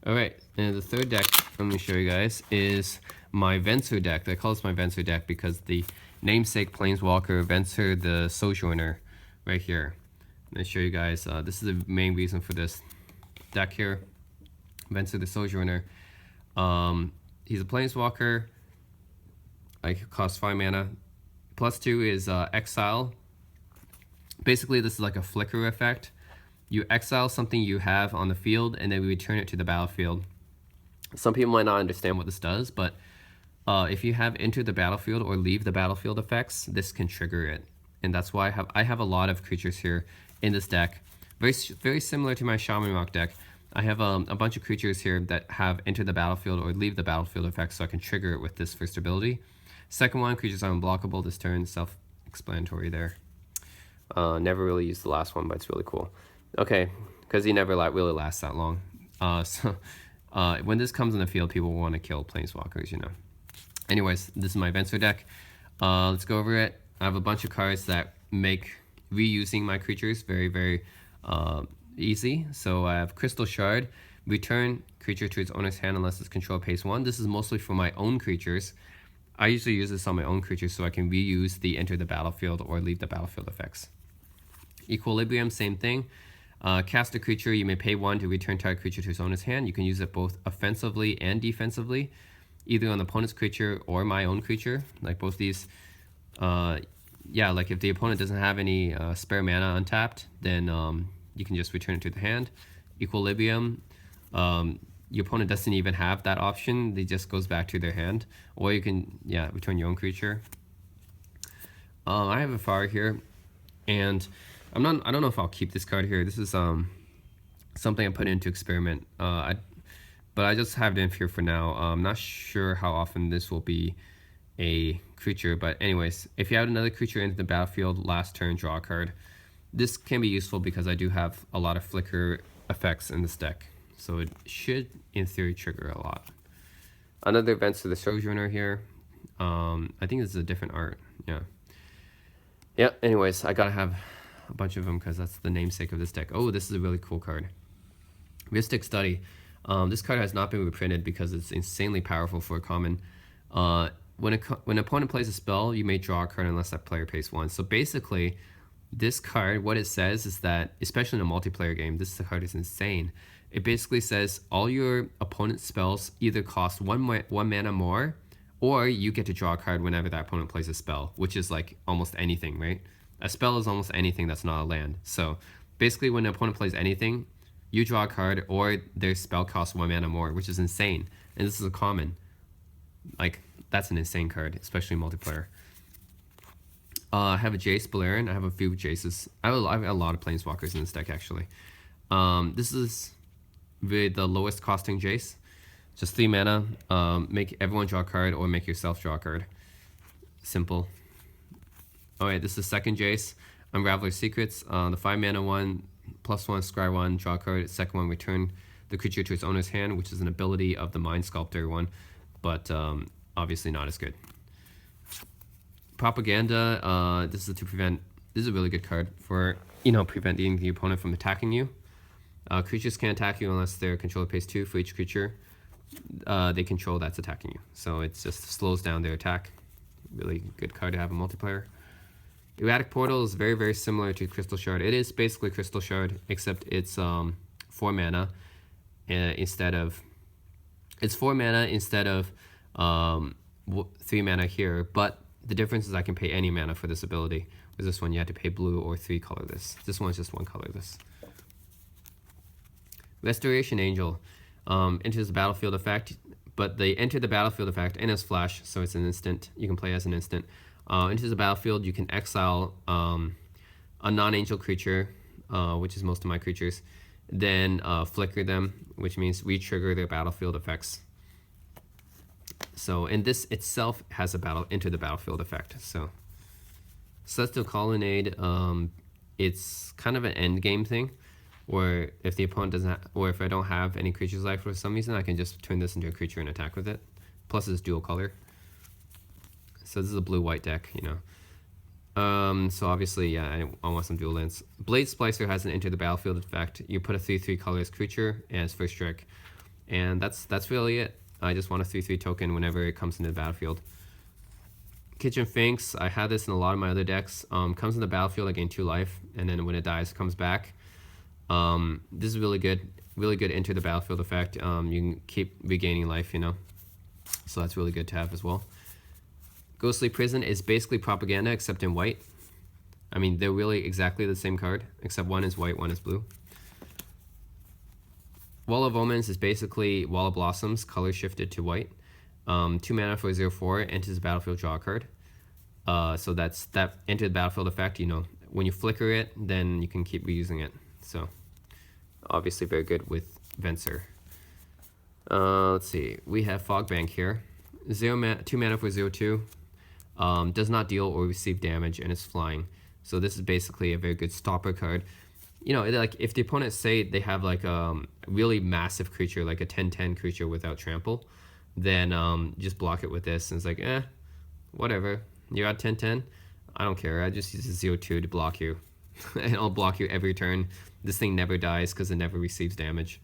Alright, and the third deck I'm going to show you guys is my Venser deck. I call this my Venser deck because the namesake Planeswalker Venser the Sojourner right here. I'm going to show you guys, this is the main reason for this deck here. Venser the Sojourner. He's a Planeswalker. Costs 5 mana. +2 is exile. Basically, this is like a flicker effect. You exile something you have on the field, and then we return it to the battlefield. Some people might not understand what this does, but if you have enter the battlefield or leave the battlefield effects, this can trigger it. And that's why I have a lot of creatures here in this deck. Very similar to my Shaman Rock deck. I have a bunch of creatures here that have enter the battlefield or leave the battlefield effects, so I can trigger it with this first ability. Second one, creatures are unblockable this turn, self-explanatory there. Never really used the last one, but it's really cool. Okay, because he never really lasts that long. When this comes in the field, people want to kill Planeswalkers, you know. Anyways, this is my Venser deck. Let's go over it. I have a bunch of cards that make reusing my creatures very easy. So I have Crystal Shard. Return creature to its owner's hand unless its control pays 1. This is mostly for my own creatures. I usually use this on my own creatures so I can reuse the enter the battlefield or leave the battlefield effects. Equilibrium, same thing. Cast a creature, you may pay 1 to return target creature to its owner's hand. You can use it both offensively and defensively, either on the opponent's creature or my own creature, like both these. Yeah, like if the opponent doesn't have any spare mana untapped, then you can just return it to the hand. Equilibrium, your opponent doesn't even have that option, it just goes back to their hand. Or you can, yeah, return your own creature. I have a fire here, and I don't know if I'll keep this card here. This is something I put into experiment. But I just have it in here for now. I'm not sure how often this will be a creature, but anyways, if you have another creature into the battlefield last turn, draw a card. This can be useful because I do have a lot of flicker effects in this deck, so it should, in theory, trigger a lot. Another event to the Sojourner here. I think this is a different art. Yeah. Anyways, I gotta have a bunch of them because that's the namesake of this deck. Oh, this is a really cool card. Mystic Study. This card has not been reprinted because it's insanely powerful for a common. When an opponent plays a spell, you may draw a card unless that player pays 1. So basically, this card, what it says is that, especially in a multiplayer game, this card is insane. It basically says all your opponent's spells either cost one mana more, or you get to draw a card whenever that opponent plays a spell, which is like almost anything, right? A spell is almost anything that's not a land. So basically, when an opponent plays anything, you draw a card, or their spell costs 1 mana more, which is insane. And this is a common. Like, that's an insane card, especially in multiplayer. I have a Jace Balerion. I have a few Jaces. I have a lot of Planeswalkers in this deck, actually. This is really the lowest costing Jace. Just 3 mana. Make everyone draw a card, or make yourself draw a card. Simple. Alright, this is the second Jace. Unraveler's Secrets. The 5 mana one, +1, scry 1, draw a card. Second one, return the creature to its owner's hand, which is an ability of the Mind Sculptor one, but obviously not as good. Propaganda. This is to prevent. This is a really good card for preventing the opponent from attacking you. Creatures can't attack you unless their controller pays 2 for each creature they control that's attacking you. So it just slows down their attack. Really good card to have in multiplayer. Erratic Portal is very similar to Crystal Shard. It is basically Crystal Shard, except it's 4 mana instead of 4 mana instead of 3 mana here. But the difference is I can pay any mana for this ability. With this one, you have to pay blue or 3 colorless. This one's just 1 colorless. Restoration Angel enters the battlefield effect, but they enter the battlefield effect and it's flash, so it's an instant. You can play as an instant. Enters the battlefield, you can exile a non-angel creature, which is most of my creatures, then flicker them, which means re-trigger their battlefield effects. So, and this itself has a enter the battlefield effect. So, Celestial Colonnade, it's kind of an end game thing, where if the opponent doesn't, or if I don't have any creatures left for some reason, I can just turn this into a creature and attack with it. Plus, it's dual color. So this is a blue-white deck, So obviously, yeah, I want some dual lands. Blade Splicer has an enter the battlefield effect. You put a 3/3 colorless creature as first strike. And that's really it. I just want a 3/3 token whenever it comes into the battlefield. Kitchen Finks, I had this in a lot of my other decks. Comes in the battlefield, I gain 2 life, and then when it dies, it comes back. This is really good enter the battlefield effect. You can keep regaining life, you know, so that's really good to have as well. Ghostly Prison is basically propaganda except in white. I mean, they're really exactly the same card, except one is white, one is blue. Wall of Omens is basically Wall of Blossoms, color shifted to white. 2 mana for 0/4, enters the battlefield, draw a card. So that enter the battlefield effect, you know, when you flicker it, then you can keep reusing it. So obviously very good with Venser. Let's see, we have Fog Bank here. 2 mana for 0/2. Does not deal or receive damage, and it's flying. So this is basically a very good stopper card. You know, like if the opponents say they have like a really massive creature, like a 10/10 creature without trample, then just block it with this, and it's like, whatever. You're at 10/10. I don't care. I just use a 0/2 to block you, and I'll block you every turn. This thing never dies because it never receives damage.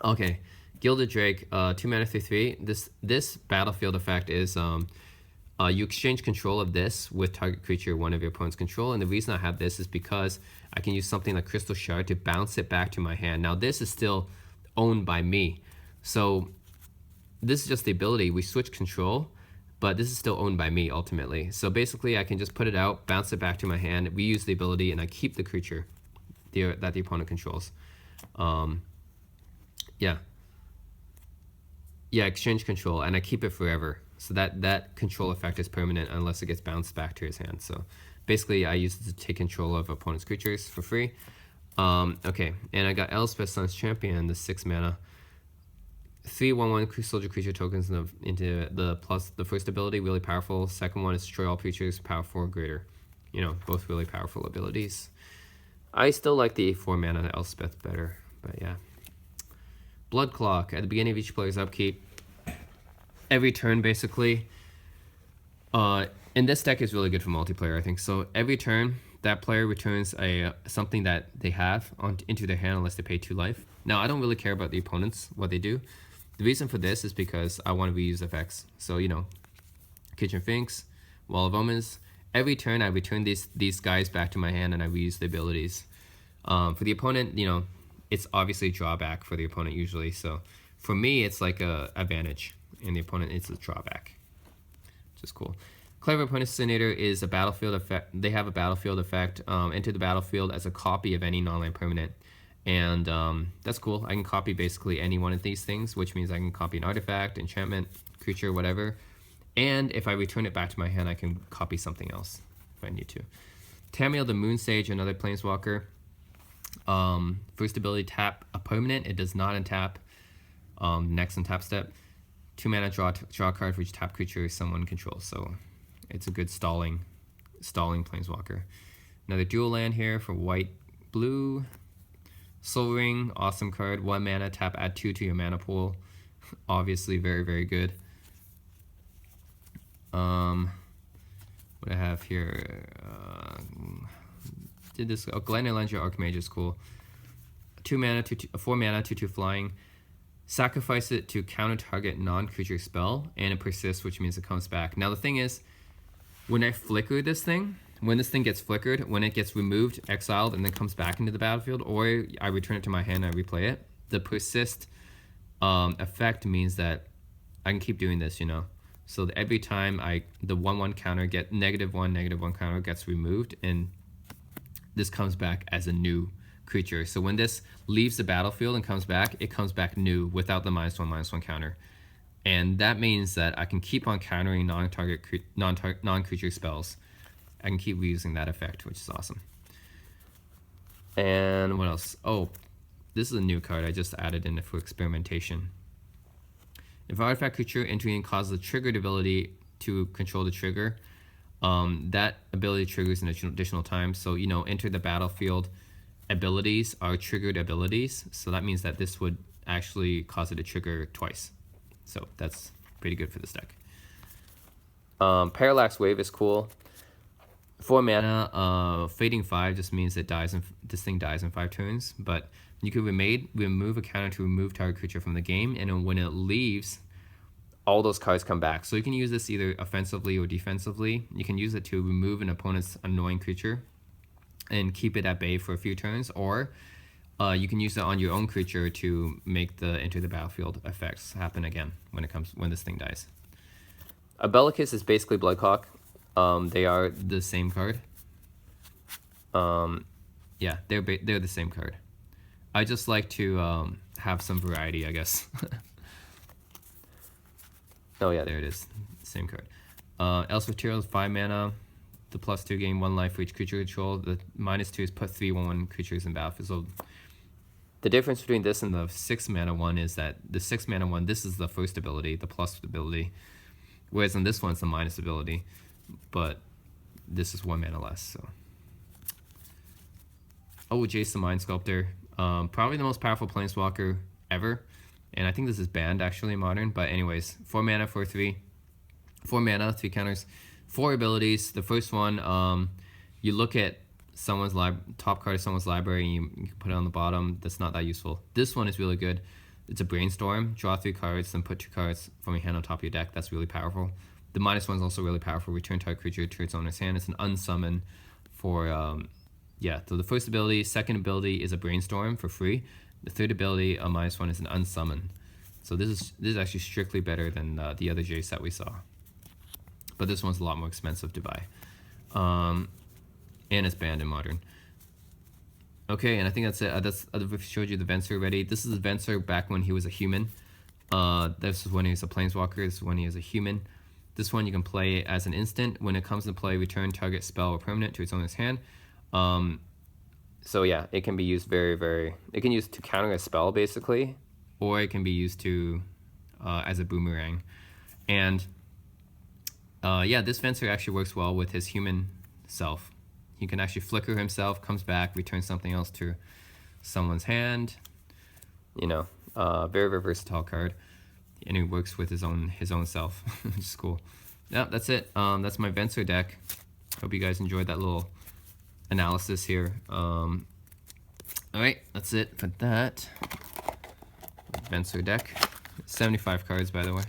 Okay, Gilded Drake, 2 mana 3/3. This battlefield effect is you exchange control of this with target creature one of your opponent's control, and the reason I have this is because I can use something like Crystal Shard to bounce it back to my hand. Now this is still owned by me, so this is just the ability. We switch control, but this is still owned by me ultimately. So basically I can just put it out, bounce it back to my hand, reuse the ability, and I keep the creature that the opponent controls. Yeah, exchange control, and I keep it forever. So that control effect is permanent unless it gets bounced back to his hand. So basically I use it to take control of opponent's creatures for free. Okay, and I got Elspeth Sun's Champion, the 6 mana. 3/1/1 soldier creature tokens into the plus the first ability, really powerful. Second one is destroy all creatures, power 4 or greater. You know, both really powerful abilities. I still like the 4 mana Elspeth better, but yeah. Blood Clock, at the beginning of each player's upkeep, every turn basically, and this deck is really good for multiplayer, I think. So every turn, that player returns something that they have into their hand unless they pay 2 life. Now, I don't really care about the opponents, what they do. The reason for this is because I want to reuse effects. So, you know, Kitchen Finks, Wall of Omens. Every turn, I return these guys back to my hand and I reuse the abilities. For the opponent, you know, it's obviously a drawback for the opponent usually. So for me, it's like a advantage, and the opponent, it's a drawback, which is cool. Clever Opponent Assassinator is a battlefield effect. They have a battlefield effect. Enter the battlefield as a copy of any non-land permanent. And that's cool. I can copy basically any one of these things, which means I can copy an artifact, enchantment, creature, whatever. And if I return it back to my hand, I can copy something else if I need to. Tamiel the Moon Sage, another planeswalker. First ability, tap a permanent. It does not untap. Next untap step. 2 mana, draw a card for each tap creature someone controls. So it's a good stalling planeswalker. Another dual land here for white, blue. Soul Ring, awesome card. 1 mana, tap, add 2 to your mana pool. Obviously very, very good. What I have here, did this, Glenelendra Archmage is cool. 4 mana, 2/2 flying. Sacrifice it to counter target non-creature spell, and it persists, which means it comes back. Now the thing is, when I flicker this thing, when this thing gets flickered, when it gets removed, exiled, and then comes back into the battlefield, or I return it to my hand and I replay it, the persist effect means that I can keep doing this, you know. So that every time the 1/1 counter -1 counter gets removed, and this comes back as a new creature. So when this leaves the battlefield and comes back, it comes back new without the -1/-1 counter. And that means that I can keep on countering non-creature spells. I can keep reusing that effect, which is awesome. And what else? Oh, this is a new card I just added in for experimentation. If artifact creature entering causes a triggered ability to control the trigger, that ability triggers an additional time. So, you know, enter the battlefield abilities are triggered abilities. So that means that this would actually cause it to trigger twice. So that's pretty good for this deck. Parallax Wave is cool. 4 mana, Fading 5 just means this thing dies in 5 turns, but you can remove a counter to remove target creature from the game, and then when it leaves, all those cards come back. So you can use this either offensively or defensively. You can use it to remove an opponent's annoying creature and keep it at bay for a few turns, or you can use it on your own creature to make the enter the battlefield effects happen again when this thing dies. A Bellicus is basically Bloodhawk. They are the same card. Yeah, they're the same card. I just like to have some variety, I guess. Oh yeah, there it is. Same card. Elspeth Materials, 5 mana. The +2 gain 1 life for each creature control. The -2 is put 3/1 creatures in battlefield. So the difference between this and the 6 mana one is that the 6 mana one, this is the first ability, the plus ability, whereas in this one it's the minus ability, but this is 1 mana less. So, oh, Jace the Mind Sculptor, probably the most powerful planeswalker ever. And I think this is banned actually in Modern, but anyways, 4 mana for 3. 4 mana, 3 counters, 4 abilities. The first one, you look at someone's top card of someone's library and you can put it on the bottom. That's not that useful. This one is really good. It's a Brainstorm. Draw 3 cards, then put 2 cards from your hand on top of your deck. That's really powerful. The -1 is also really powerful. Return target creature to its owner's hand. It's an unsummon for, yeah. So the first ability, second ability is a Brainstorm for free. The third ability, a -1, is an unsummon. So this is actually strictly better than the other Jace that we saw. But this one's a lot more expensive to buy. And it's banned in Modern. Okay, and I think that's it. I've showed you the Venser already. This is the Venser back when he was a human. This is when he was a planeswalker. This is when he was a human. This one you can play as an instant. When it comes into play, return target spell or permanent to its owner's hand. So yeah, it can be used it can use to counter a spell basically, or it can be used to as a boomerang. And yeah, this Venser actually works well with his human self. He can actually flicker himself, comes back, returns something else to someone's hand. You know, very versatile card, and he works with his own self, which is cool. Yeah, that's it. That's my Venser deck. Hope you guys enjoyed that little analysis here. All right, that's it for that Venser deck. 75 cards, by the way.